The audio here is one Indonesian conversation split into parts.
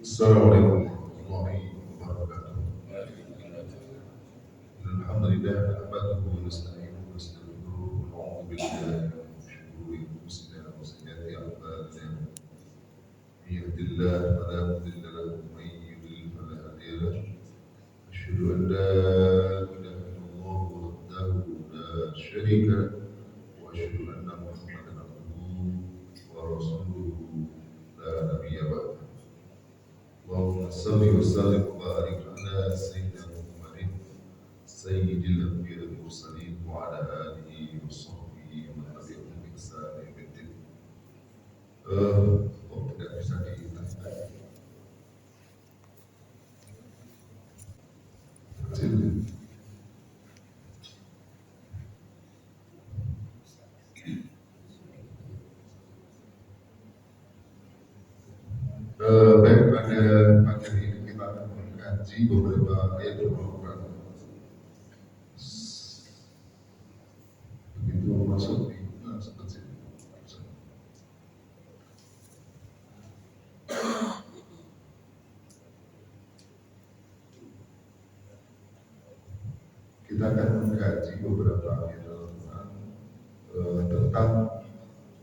Assalamualaikum warahmatullahi wabarakatuh. Alhamdulillah nahmaduhu wa nasta'inuhu wa nastaghfiruh wa na'udzu billahi min shururi anfusina wa sayyiati a'malina. May yahdihillahu fala mudilla lahu wa may yudlil fala hadiya lahu. Asyhadu an la ilaha illallah wahdahu la syarika lahu wa asyhadu anna Muhammadan abduhu wa rasuluhu la nabiyya ba'dahu. اللهم صل وسلم وبارك على سيدنا محمد سيد الانبياء والمرسلين وعلى اله وصحبه ومن تبعهم باحسان الى الدين. Kok tidak bisa ditahan? Kecil. Baik, pada pagi ini kita akan mengkaji beberapa ayat Al-Quran. Begitu masuk di langsung kecil. Kita akan mengkaji beberapa ayat Al-Quran tentang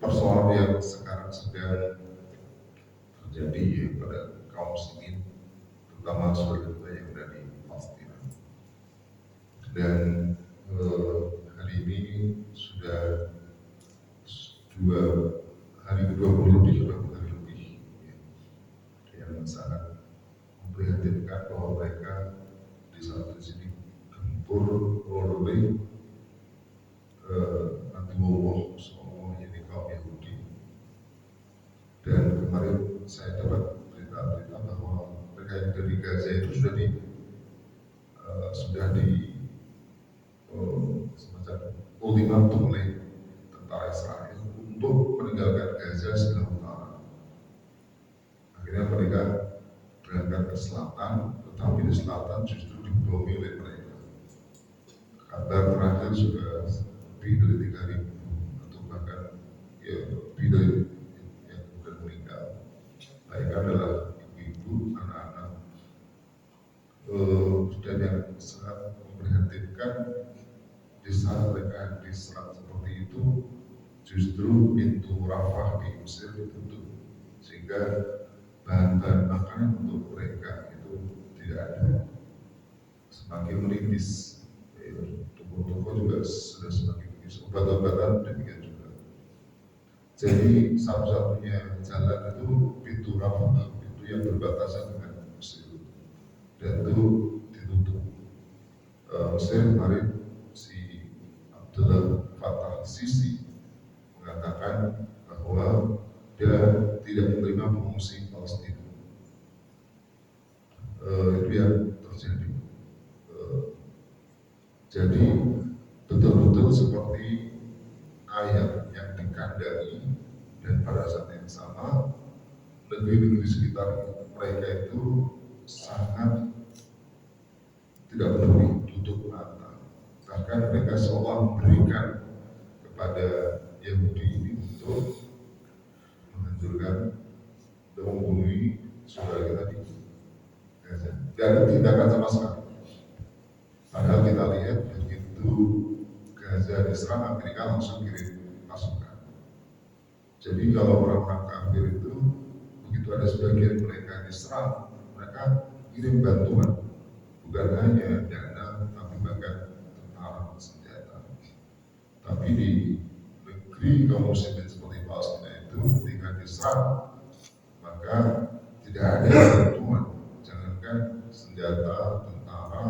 persoalan yang sekarang sedang terjadi ya, pada kaum muslimin, terutama saudara kita yang ada di Palestina. Dan hari ini sudah hari ke-20 lebih, ya, yang sangat memprihatinkan bahwa mereka di saat sini gempur oleh anti-Allah semua jadi kaum Yahudi. Dan kemarin saya dapat berita-berita bahwa mereka yang dari Gaza itu sudah di semacam ultimatum oleh tentara Israel untuk meninggalkan Gaza sebelah utara. Akhirnya mereka berangkat ke selatan, tetapi di selatan justru dibomi oleh mereka. Kabar terakhir sudah lebih dari 3.000 atau bahkan ya, lebih dari yang sudah meninggal. Mereka adalah ibu-ibu, anak-anak, dan yang sangat memprihatinkan di saat mereka diserang seperti itu, justru pintu Rafah di Mesir ditutup, sehingga bahan-bahan makanan untuk mereka itu tidak ada. Semakin menipis, toko-toko juga sudah semakin menipis, obat-obatan demikian juga. Jadi satu-satunya jalan itu pintu Rafah, pintu yang berbatasan dengan Mesir, dan itu ditutup. Mesir kemarin si Abdullah Fattah Sisi mengatakan bahwa dia tidak menerima pengungsi Palestina. Itu yang terjadi. Jadi betul-betul seperti ayat yang dikandani, dan pada saat yang sama negeri-negeri sekitar mereka itu sangat tidak peduli, tutup mata. Bahkan mereka seolah memberikan kepada Yahudi ini untuk menghancurkan dan membunuh saudara kita di Gaza. Dan tindakan sama sekali. Padahal kita lihat begitu Gaza diserang, Amerika langsung kirim pasukan. Jadi kalau orang-orang kafir itu begitu ada sebagian mereka diserang, mereka kirim bantuan, bukan hanya dana, tapi bahkan tentara senjata. Tapi di negeri kaum muslimin seperti Palestina itu ketika diserang, maka tidak ada bantuan, jangankan senjata, tentara,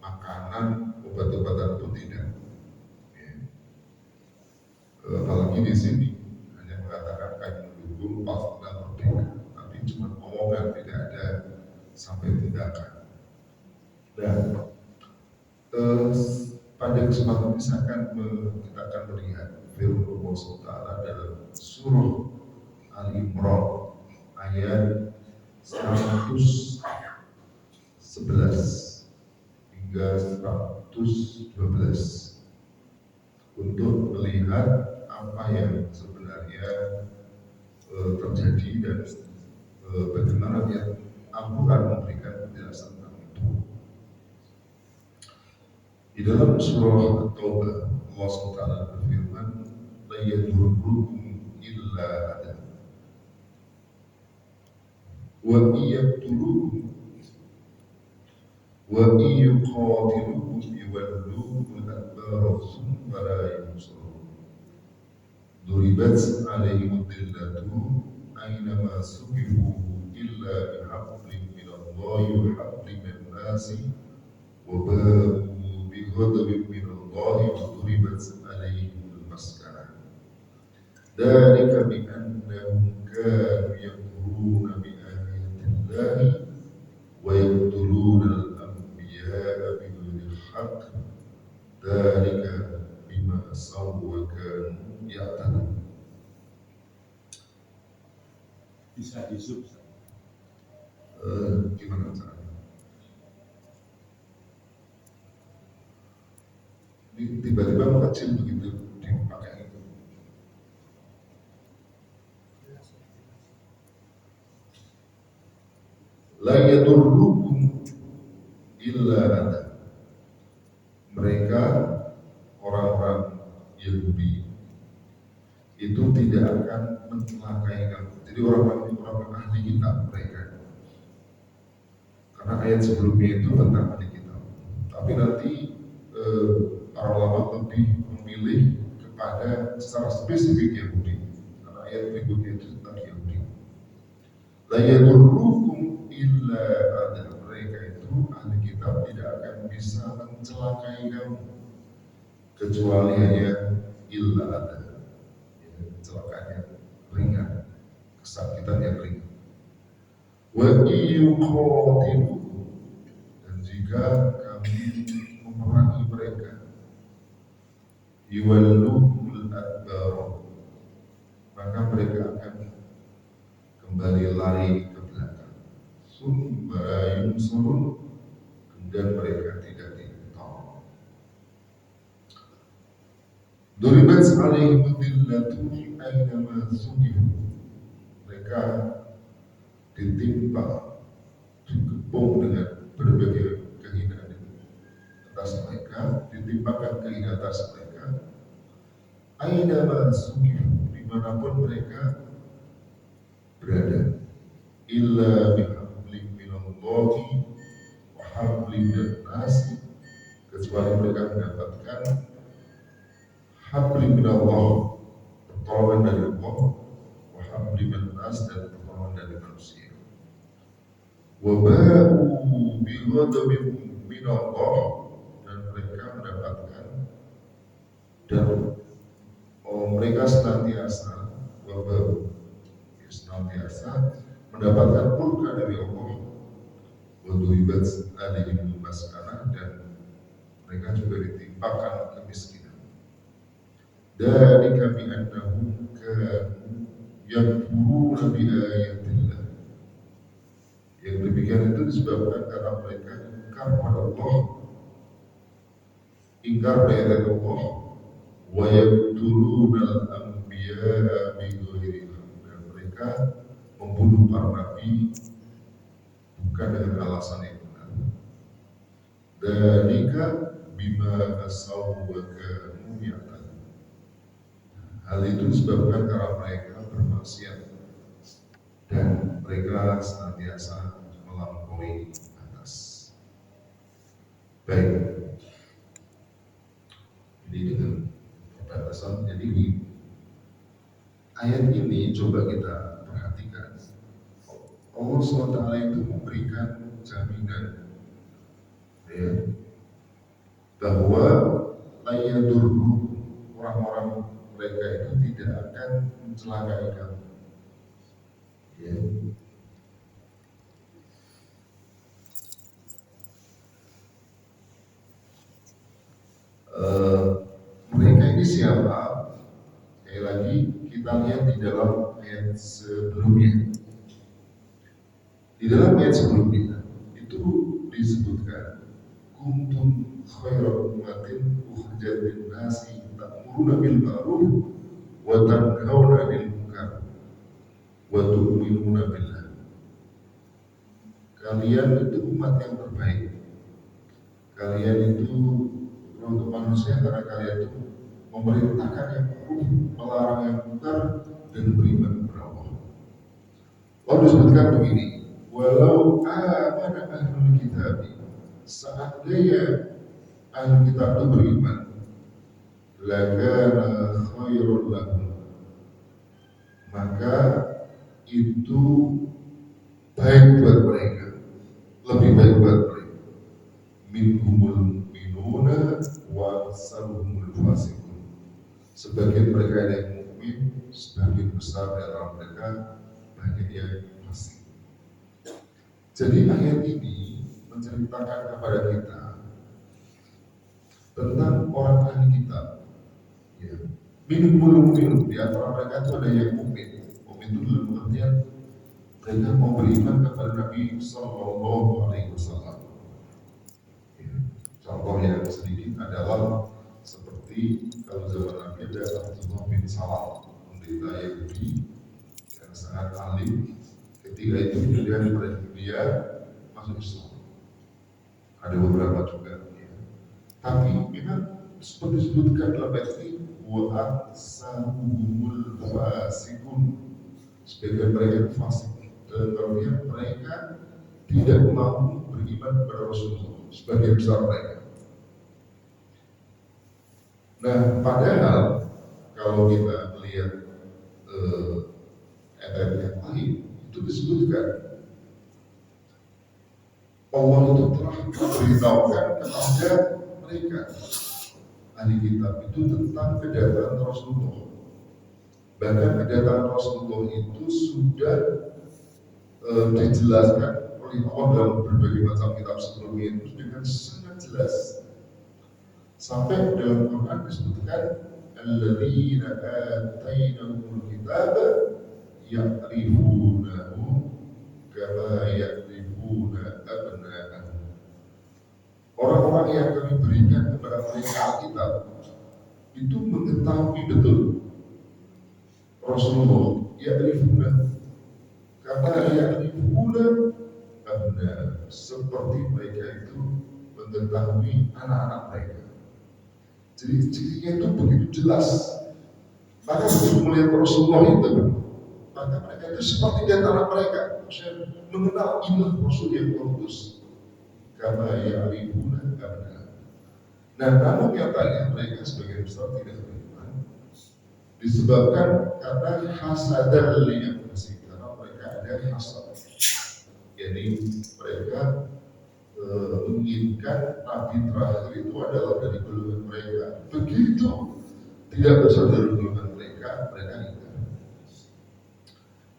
makanan, obat-obatan pun tidak. Apalagi di sini hanya mengatakan kami mendukung Palestina merdeka, tapi cuma omongan, tidak ada sampai tindakan. Dan pada kesempatan ini kita akan melihat firman Allah SWT dalam surah Al-Imran ayat 111 hingga 112 untuk melihat apa yang sebenarnya terjadi dan bagaimana yang Di dalam surah At-Taubah Allah SWT berfirman, "La yadurrukum illa ada wa iyaqtulukum wa iyuqatilukum yuwallukum al-adbara thumma la yunsarun. Duribat alaihim dhillatu aynama suqifu illa bihablin minallahi wa hablin minan nasi wa ba'u bighadabin minallahi wa duribat alaihim al-maskanah. Dzalika bi annahum kanu yakfuruna bi ayatillahi wa yaqtuluna al-anbiya'a bighairi haqq. Dzalika bima asaw wa kanu ya'tadun." Bisa disub. Gimana caranya? Tiba-tiba mengecil begitu dipakai itu. La yadurrukum illa ada. Mereka orang-orang Yahudi itu tidak akan mencelakai kamu. Jadi orang-orang ahli kitab mereka. Karena ayat sebelumnya itu tentang ahli kitab. Tapi nanti para ulama lebih memilih kepada secara spesifik Yahudi. Karena ayat berikutnya itu tentang Yahudi. La yadurrukum illa ada. Mereka itu ahli kitab tidak akan bisa mencelakai kamu kecuali hanya illa ada. Kecelakaan yang ringan, kesakitan yang ringan. Wa iyuqatilukum, dan jika kami memerangi mereka, yuwalluhumul adbar, maka mereka akan kembali lari ke belakang. Summa yunsurun, kemudian mereka tidak ditolong. Duribat alaihim dhillatu aynama suqifu, mereka ditimpa, dikepung dengan berbagai kehinaan atas mereka, ditimpakan kehinaan atas mereka. Aynama suqifu, dimanapun mereka berada, illa bihablin minallahi wa hablin minan nasi, kecuali mereka mendapatkan hablin minallah, pertolongan dari Allah, wa hablin minan nas, dan pertolongan dari manusia. Wa ba'u bi ghadabin minallah, dan mereka mendapatkan, dan mereka senantiasa mendapatkan murka dari Allah. Wa duribat alaihim maskanah, dan mereka juga ditimpakan kemiskinan. Dzalika bi annahum kanu yakfuruna bi ayatillah. Yang demikian itu disebabkan karena mereka ingkar pada Allah, ingkar ayat Allah, wa yaqtuluna al-anbiya'a bighairi haqq, dan mereka membunuh para nabi bukan dengan alasan yang benar. Dzalika bima asaw wa kanu ya'tadun. Hal itu disebabkan karena mereka bermaksiat dan mereka senantiasa melampaui batas. Baik, ini dengan perbatasan. Jadi ayat ini coba kita perhatikan. Allah SWT itu memberikan jaminan, ya, bahwa layadurru, orang-orang mereka itu tidak akan mencelakai kamu. Ya. Mereka ini siapa? Sekali lagi kita lihat di dalam ayat sebelumnya. Di dalam ayat sebelumnya itu disebutkan, kuntum khairu ummatin ukhrijat lin-nasi ta'muruna bil ma'ruf wa tanhauna 'anil munkar wa tu'minuna billah. Kalian itu umat yang terbaik. Kalian itu untuk manusia karena kalian itu memerintahkan yang ma'ruf, melarang yang munkar, dan beriman kepada Allah. Lalu disebutkan begini, walau amana ahlul kitab, seandainya ahli kitab itu beriman, lakana khairul lahum, maka itu baik buat mereka, lebih baik buat mereka. Minhumul minuna wa aksaruhumul fasiqun. Sebagian mereka ada yang mukmin, sebagian besar di antara mereka banyak yang fasik. Jadi ayat ini menceritakan kepada kita tentang orang ahli kitab. Ya. Minhumul minun, di antara mereka itu ada yang mukmin. Mukmin itu dalam artian mereka mau beriman kepada Nabi Sallallahu Alaihi Wasallam. Contoh yang sedikit adalah seperti kalau zaman Nabi ada Abdullah bin Salam, pendeta Yahudi yang sangat alim. Ketika itu dia masuk Islam. Ada beberapa juga. Ya. Tapi memang seperti disebutkan dalam ayat ini, wa aksaruhumul fasikun. Sebagian mereka fasik. Dan kemudian mereka tidak mau beriman kepada Rasulullah, sebagian besar mereka. Nah, padahal kalau kita melihat ayat yang lain, itu disebutkan Allah itu telah memberitahukan kepada mereka ahli kitab itu tentang kedatangan Rasulullah. Bahkan kedatangan Rasulullah itu sudah dijelaskan oleh Allah dalam berbagai macam kitab sebelumnya itu dengan sangat jelas. Sampai dalam Quran disebutkan alladzina atainahumul kitaba ya'rifunahu kama ya'rifuna abna'ahum. Orang-orang yang kami berikan kepada mereka Alkitab itu mengetahui betul Rasulullah ya'rifunahu kama ya'rifuna abna'ahum, seperti mereka itu mengetahui anak-anak mereka. Jadi cirinya itu begitu jelas. Maka begitu melihat Rasulullah itu, maka mereka itu seperti di antara mereka mengenal iman Rasul yang diutus. Kama ya'rifuna abna'ahum. Nah, namun nyatanya mereka sebagian besar tidak beriman. Disebabkan karena hasadan liyam masih, karena mereka ada hasad. Jadi mereka menginginkan Nabi terakhir itu adalah dari golongan mereka. Begitu tidak berasal dari golongan mereka ingkar.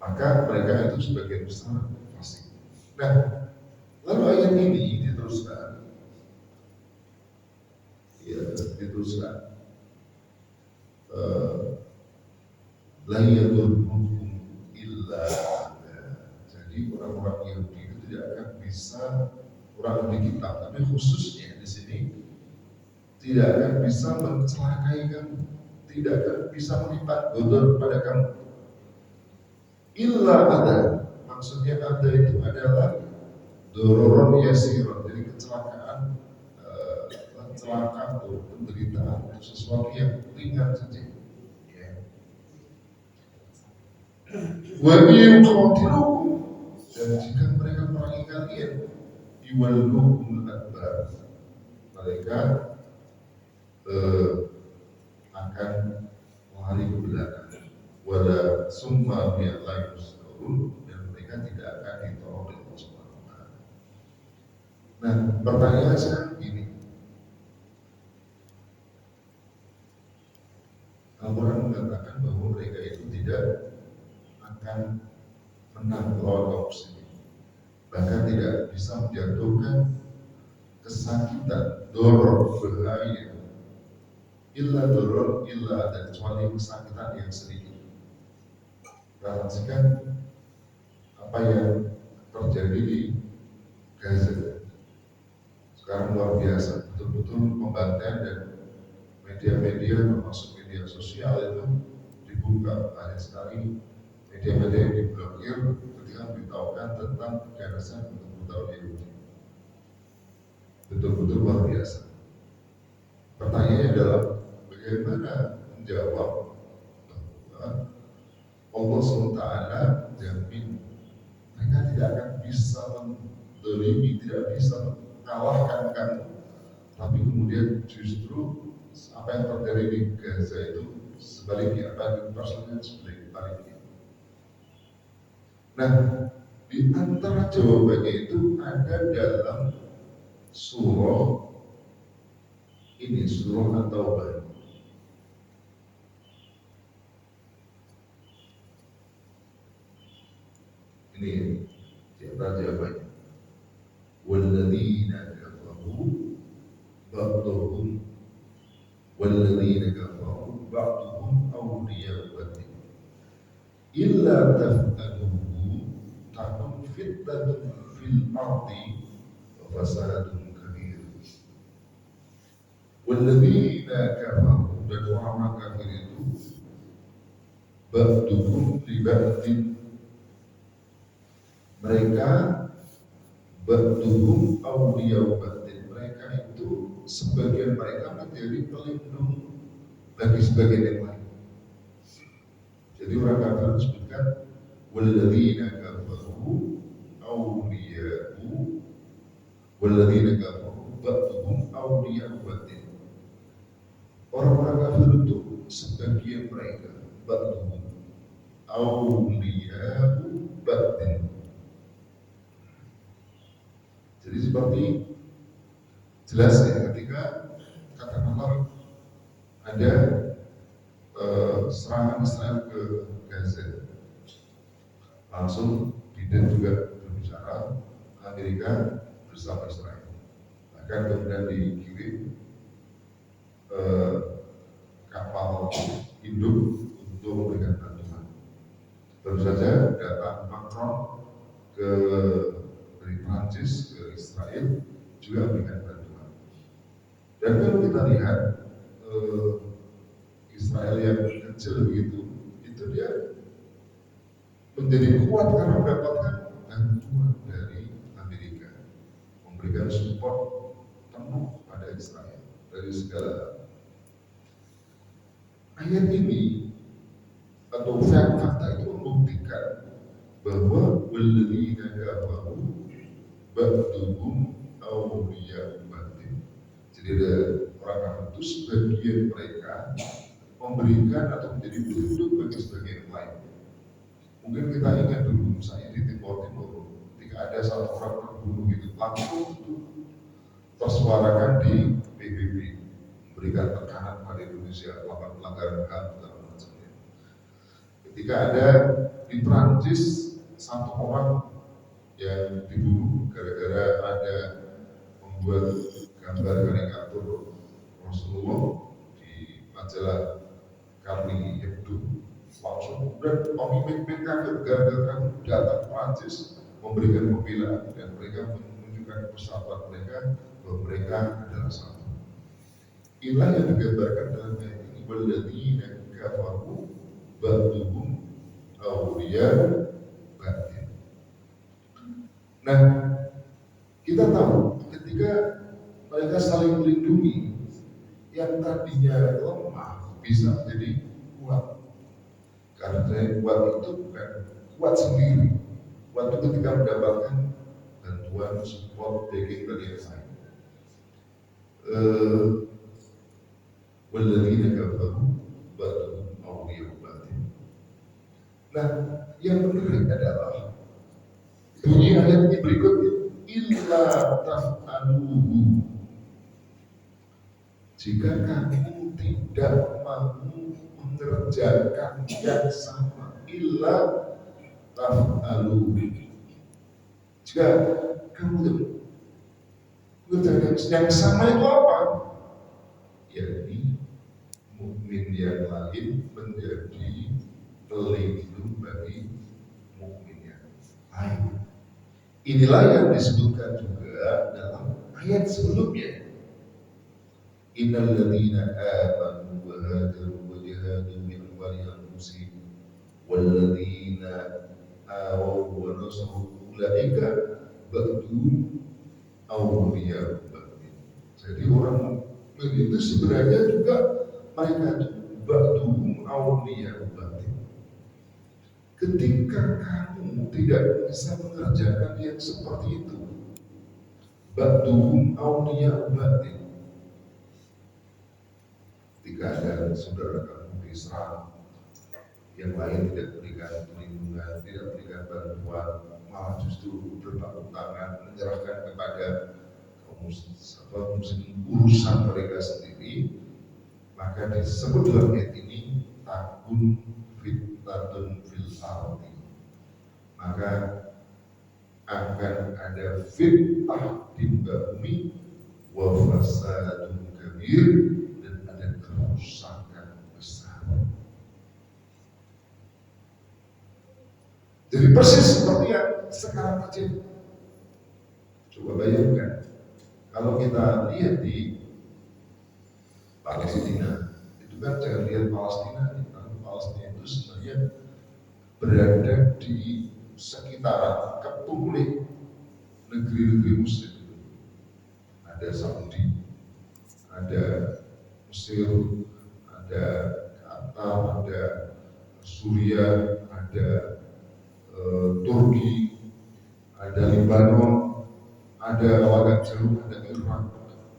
Maka mereka itu sebagian besar fasik. Nah, lalu ayat ini diteruskan. Ya, diteruskan. La yadurrukum illa. Jadi orang-orang Yahudi itu tidak akan bisa, orang ahli kitab, tapi khususnya di sini tidak akan bisa mencelakai kamu, tidak akan bisa melipat godol pada kamu. Illa ada, maksudnya ada itu adalah dororon yasiron, jadi kecelakaan, kecelakaan atau penderitaan atau sesuatu yang ringan saja. Wa yuqatilukum, dan jika mereka merangi kalian, yuwalluhumul adbar, mereka akan lari ke belakang. Wala summa bi'allahi yus'urun, dan mereka tidak akan ditolong oleh Allah Subhanahu wa Ta'ala. Nah, pertanyaan sekarang gini, Al-Quran mengatakan bahwa mereka itu tidak akan menang lawan kaum muslimin, bahkan tidak bisa menjatuhkan kesakitan, doror, bahaya, illa doror, illa ada, kecuali kesakitan yang sedikit. Perhatikan apa yang terjadi di Gaza sekarang luar biasa, betul-betul pembantaian, dan media-media termasuk media sosial itu dibuka banyak sekali. Media-media yang diblokir ketika memberitahukan tentang kekerasan untuk brutal Yahudi. Betul-betul luar biasa. Pertanyaannya adalah bagaimana menjawab bahwa Allah SWT jamin mereka tidak akan bisa mendolimi, tidak bisa mengalahkan kamu, tapi kemudian justru apa yang terjadi di Gaza itu sebaliknya, apa yang dipersoalkan sebaliknya. Nah, di antara jawabannya itu ada dalam surah ini, surah At-Taubah. Ini di antara jawabannya. Walladzina kafaru ba'duhum walladzina kafaru ba'duhum awliya'u ba'd illa taf'aluhu takun fitnatun fil ardi wa fasadun kabir. Walladzina kafaru, dan orang kafir itu ba'duhum li ba'din, mereka ba'duhum awliya'u ba'din, mereka itu sebagian mereka menjadi pelindung bagi sebagian yang lain. Jadi orang kafir disebutkan walladzina kafaru awliya'u, walladzina kafaru ba'duhum awliya'u ba'din. Orang-orang kafir itu sebagian mereka ba'duhum awliya'u ba'din. Jadi seperti jelas ya ketika katakanlah ada serangan Israel ke Gaza, langsung Biden juga berbicara Amerika bersama Israel, bahkan kemudian dikirim kapal induk untuk memberikan bantuan. Baru saja datang Macron ke dari Prancis ke Israel juga memberikan bantuan. Dan kalau kita lihat Israel yang kecil begitu, itu dia menjadi kuat karena mendapatkan bantuan dari Amerika, memberikan support penuh pada Israel dari segala. Ayat ini atau fakta itu membuktikan bahwa walladzina kafaru ba'duhum awliya'u ba'din. Jadi ada orang kafir itu sebagian mereka memberikan atau menjadi pelindung bagi sebagian lain. Mungkin kita ingat dulu, misalnya di Timur Timur, ketika ada satu orang terbunuh gitu, langsung itu tersuarakan di PBB, memberikan tekanan pada Indonesia, melakukan pelanggaran HAM segala macamnya. Ketika ada di Prancis satu orang yang dibunuh gara-gara ada membuat gambar karikatur Rasulullah di majalah Charlie Hebdo, langsung kemudian pemimpin kafir gara-gara datang Prancis memberikan pembelaan dan mereka menunjukkan persahabatan mereka bahwa mereka adalah satu. Inilah yang digambarkan dalam ayat ini, walladzina kafaru ba'duhum awliya'u ba'din. Nah, kita tahu ketika mereka saling melindungi, yang tadinya lemah bisa menjadi kuat. Karena kuat itu bukan kuat sendiri. Kuat itu ketika mendapatkan bantuan, support, backing dari yang lain. Walladzina kafaru ba'duhum awliya'u ba'din. Nah, yang menarik adalah bunyi ayat ini berikutnya, illa taf'aluhu, jika kamu tidak mau mengerjakan yang sama, illa taf'aluhu, jika kamu mengerjakan yang sama itu apa? Yakni mukmin yang lain menjadi pelindung bagi mukmin yang lain. Inilah yang disebutkan juga dalam ayat sebelumnya. Innal ladzina amanu wa hajaru wa jahadu min amwalihim anfusihim wal ladzina awaw wa nasaru ulaika ba'du awliya'u ba'din. Jadi orang Begitu sebenarnya juga mereka itu ba'duhum awliya batin. Ketika kamu tidak bisa mengerjakan yang seperti itu, ba'duhum awliya batin. Ketika ada saudara kamu diserang, yang lain tidak berikan perlindungan, tidak berikan bantuan, malah justru berpangku tangan menyerahkan kepada kaum muslim urusan mereka sendiri, maka disebut dalam ayat ini takun fitnatun fil ardi, maka akan ada fitnah di bumi wa fasadun kabir, dan ada kerusakan besar. Jadi persis seperti yang sekarang terjadi. Coba bayangkan, kalau kita lihat di Palestina, itu kan jangan lihat Palestina, karena Palestina itu sebenarnya berada di sekitaran kepulih negeri-negeri Muslim. Ada Saudi, ada Mesir, ada Qatar, ada Suriah, ada Turki, ada Lebanon, ada agak jauh, ada Irak,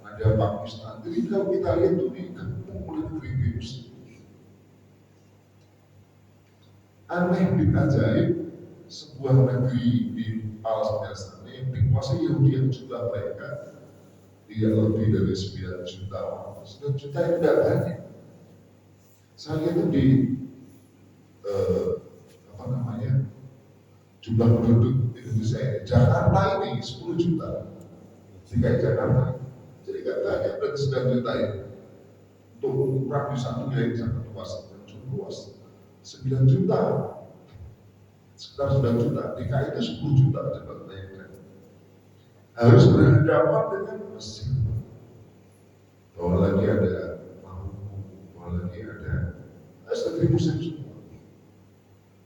ada Pakistan. Jadi kalau kita lihat itu dikepung oleh negeri Muslim. Aneh bin ajaib, sebuah negeri di Palestina sana yang dikuasai Yahudi yang jumlah mereka tidak lebih dari 9 juta orang. 9 juta itu tidak banyak. Saya lihat itu di jumlah penduduk Indonesia ini, Jakarta ini 10 juta, DKI Jakarta, jadi nggak banyak, berarti 9 juta ini untuk radius satu wilayah sangat luas, cukup luas, 9 juta, sekitar 9 juta, DKI itu 10 juta, coba bayangkan, harus berhadapan dengan Mesir, bahwa lagi ada Maroko, bahwa lagi ada negeri Muslim semua,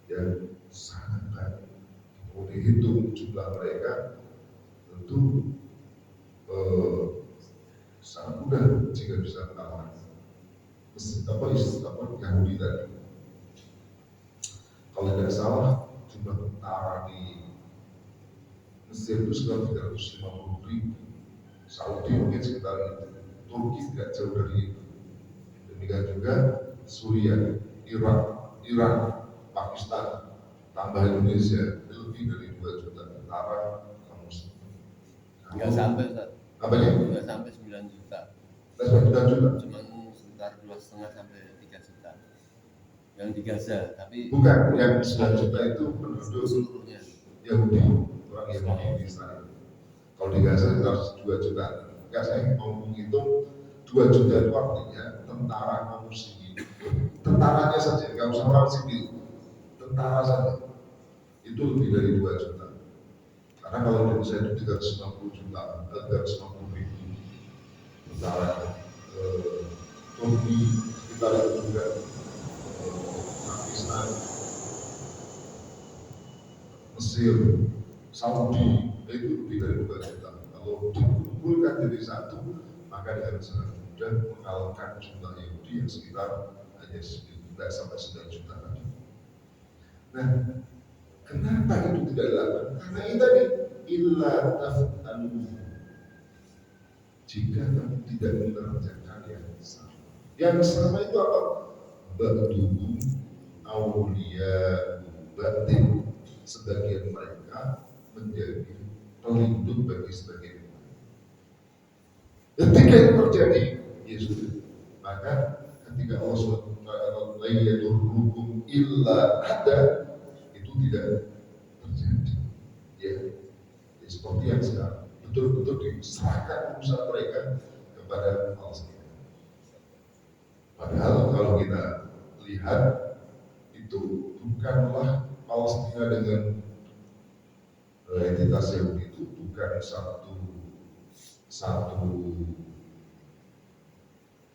yang sangat banyak. Mau dihitung jumlah mereka tentu sangat mudah jika bisa melawan Yahudi tadi. Kalau tidak salah jumlah tentara di Mesir itu sekitar 350.000, Saudi mungkin sekitar itu, Turki tidak jauh dari itu, demikian juga Suriah, Irak, Iran, Pakistan, tambah Indonesia lebih dari 2 juta tentara muslim. Enggak sampai, Ustaz. Apanya? Enggak sampai 9 juta. Enggak sampai 9 juta. Cuman sekitar 2,5 sampai 3 juta. Yang di Gaza, tapi bukan, yang 9 juta itu penduduk seluruhnya Yahudi, orang Yahudi di Israel. Kalau di Gaza sekitar 2 juta. Enggak, saya mau menghitung 2 juta itu artinya tentara kaum muslimin. Tentaranya saja, enggak usah orang sipil. Tentara saja. Itu lebih dari 2 juta. Karena kalau Indonesia itu 350 juta, 350 ribu tentara. Turki sekitar itu juga, Pakistan, Mesir, Saudi, itu lebih dari 2 juta. Kalau dikumpulkan jadi satu, maka dengan sangat mudah mengalahkan jumlah Yahudi yang sekitar hanya tidak sampai 9 juta tadi. Nah, kenapa itu tidak dilakukan? Karena ini tadi illa taf'alu, jika kamu tidak mengerjakan yang sama. Yang sama itu apa? Ba'duhum awliya batin, sebagian mereka menjadi pelindung bagi sebagian mereka. Ketika itu terjadi, ya sudah. Maka ketika Allah SWT la yadurrukum illa ada, itu tidak terjadi. Ya, seperti yang sekarang betul-betul diserahkan usaha mereka kepada Palestina. Padahal kalau kita lihat itu bukanlah Palestina dengan entitas Yahudi, itu bukan satu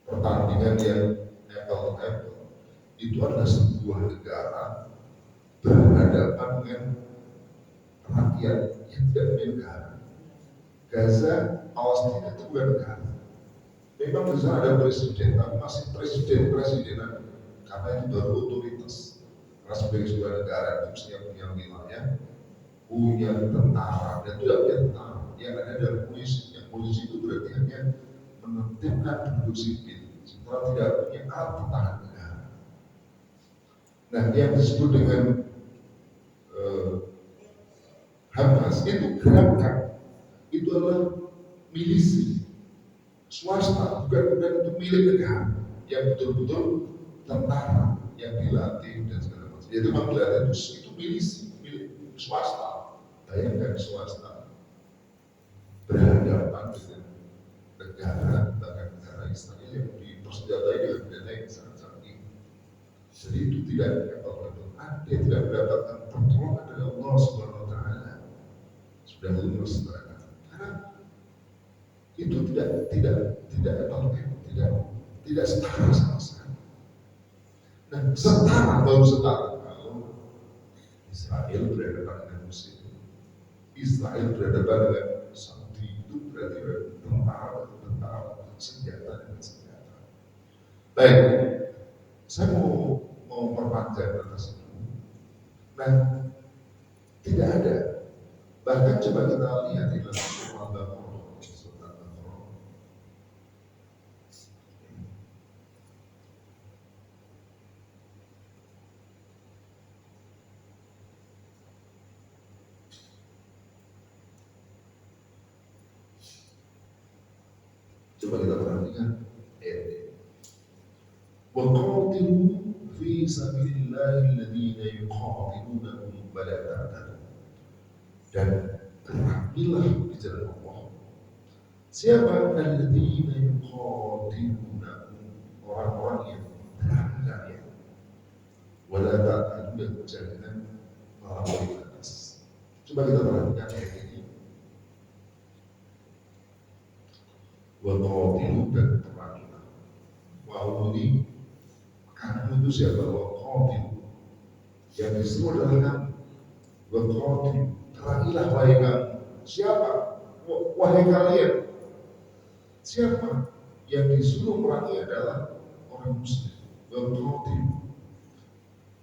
pertandingan yang apple to apple. Itu adalah sebuah negara berhadapan dengan rakyat yang tidak punya negara. Gaza, Palestina itu bukan negara. Memang di sana ada presiden, tapi masih presiden-presidenan karena itu baru otoritas. Karena sebagai sebuah negara itu mesti punya wilayah, punya tentara, dan tidak punya tentara. Yang ada adalah polisi. Yang polisi itu berarti hanya menertibkan penduduk sipil, setelah tidak punya alat pertahanan negara. Nah, yang disebut dengan Hamas itu gerakan, itu adalah milisi swasta, bukan itu milik negara yang betul-betul tentara yang dilatih dan segala macam. Itu memang itu milisi milik swasta. Bayangkan swasta berhadapan dengan negara, bahkan negara Israel yang dipersenjatai dengan senjata yang sangat tinggi. Jadi itu tidak dia tidak mendapatkan pertolongan dari Allah Subhanahu Wa Taala. Sudah lulus mereka. Karena itu tidak setara sama sekali. Nah, baru setara kalau Israel berhadapan dengan Mesir, Israel berhadapan dengan Saudi, itu berarti tentara senjata dengan senjata. Baik, saya mau memperpanjang atas itu. Nah, tidak ada. Bahkan coba kita lihat di dalam surah Al-Baqarah. Coba kita perhatikan ayat ini. Wa qatilu fi sabilillahi alladhina yuqatilunakum wa la ta'tadu. Dan perangilah di jalan Allah. Siapa alladzina yuqatilunakum, orang-orang yang berang kalian. Wa la ta'tadu, jangan melampaui batas. Coba kita perhatikan ayat ini. Wa qatilu, dan perangilah. Wa ini kamu itu siapa? Wa qatilu, yang disuruh adalah kamu. Wa qatilu, perangilah wahai kamu. Siapa? Wahai kalian. Siapa? Yang disuruh merangi adalah orang muslim. Wa qatilu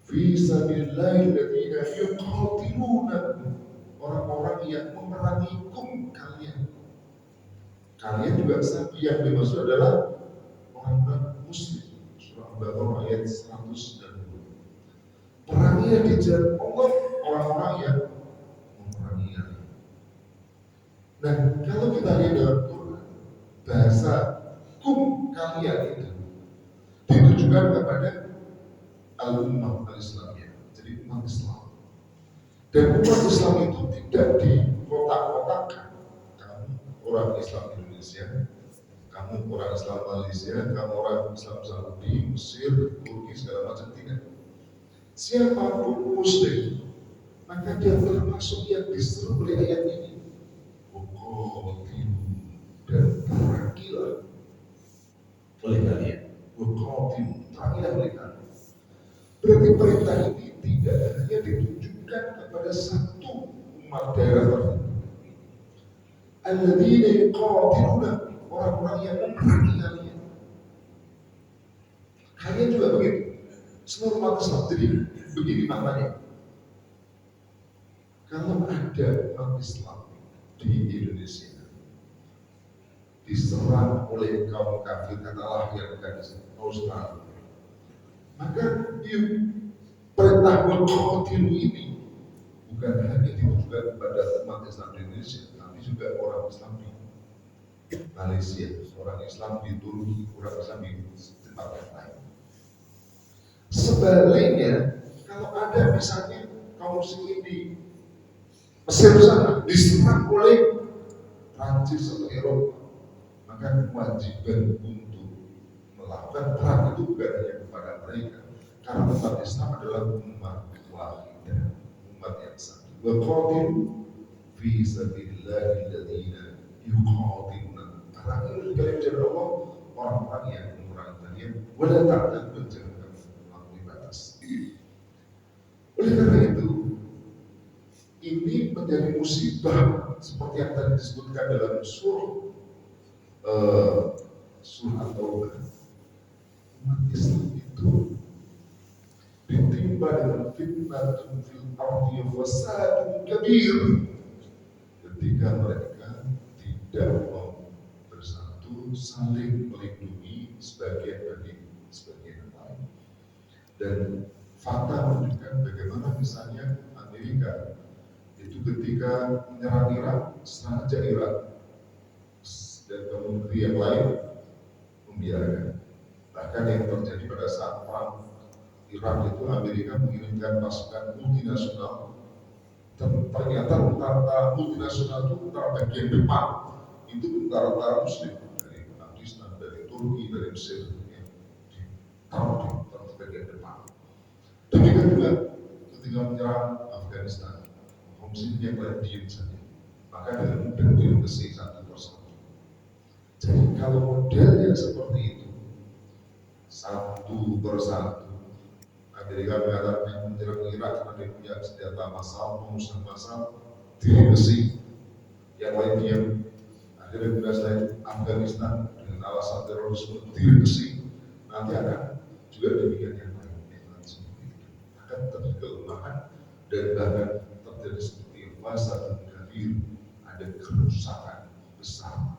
fi sabilillahi alladziina yuqatilunakum, orang-orang yang memerangikum kalian. Kalian juga yang dimaksud adalah orang muslim. Surah Al-Baqarah ayat 190. Perangilah di jalan Allah orang-orang yang memerangi kalian. Nah, kalau kita lihat dalam Quran, bahasa kum kalian itu ditujukan kepada al-ummah al-Islamiyah, jadi umat Islam. Dan umat Islam itu tidak dikotak-kotakkan. Kamu orang Islam Indonesia, kamu orang Islam Malaysia, kamu orang Islam Saudi, Mesir, Turki, segala macam, tidak. Siapapun muslim, maka dia termasuk yang diseru oleh ayat ini. Dan perangilah oleh kalian. Perangilah oleh kalian. Berarti perintah ini tidak hanya ditujukan kepada satu umat daerah tertentu. Alladzina yuqatiluna, orang-orang yang memerangi kalian. Kalian juga begitu. Seluruh umat Islam. Jadi begini maknanya. Kalau ada umat Islam di Indonesia diserang oleh kaum kafir, katalah yang ada di Australia, maka perintah berqatilu ini bukan hanya ditujukan kepada umat Islam di Indonesia, tapi juga orang Islam di Malaysia, orang Islam di Turki, orang Islam di tempat yang lain. Sebaliknya, kalau ada misalnya kaum muslimin di Mesir sana diserang oleh Prancis atau Eropa, maka kewajiban untuk melakukan perang itu bukan hanya kepada mereka, karena umat Islam adalah umat wahidah, umat yang satu. Wa qatilu fi sabilillahi alladziina yuqatiluna, perangi kalian jalan Allah orang-orang yang memerangi kalian. Wa la ta'tadu, jangan kamu melampaui batas. Oleh karena itu, ini menjadi musibah seperti yang tadi disebutkan dalam surah surah Taubah, umat Islam itu ditimpa dengan fitnah fil ardi fasadun kabir ketika mereka tidak mau bersatu saling melindungi sebagian dari sebagian yang lain. Dan fakta menunjukkan bagaimana misalnya Amerika itu ketika menyerang Irak sengaja Irak dan kemudian yang lain membiarkan. Bahkan yang terjadi pada saat perang Irak itu Amerika mengirimkan pasukan multinasional dan ternyata tentara multinasional itu tentara bagian depan itu tentara Muslim dari Pakistan, dari Turki, dari Mesir ditaruh di bagian depan. Demikian juga ketika menyerang Afghanistan, Muslim yang lain diam saja, maka dengan mudah direduksi satu persatu. Jadi kalau modelnya seperti itu, satu persatu, Amerika mengatakan menyerang Irak karena dia punya senjata massal, pemusnah massal, direduksi, yang lain diam. Akhirnya bila selain Afghanistan dengan alasan terorisme direduksi, nanti akan juga demikian yang lain. Akan terjadi kelemahan dan bahkan terjadi seperti fasa kabir, ada kerusakan besar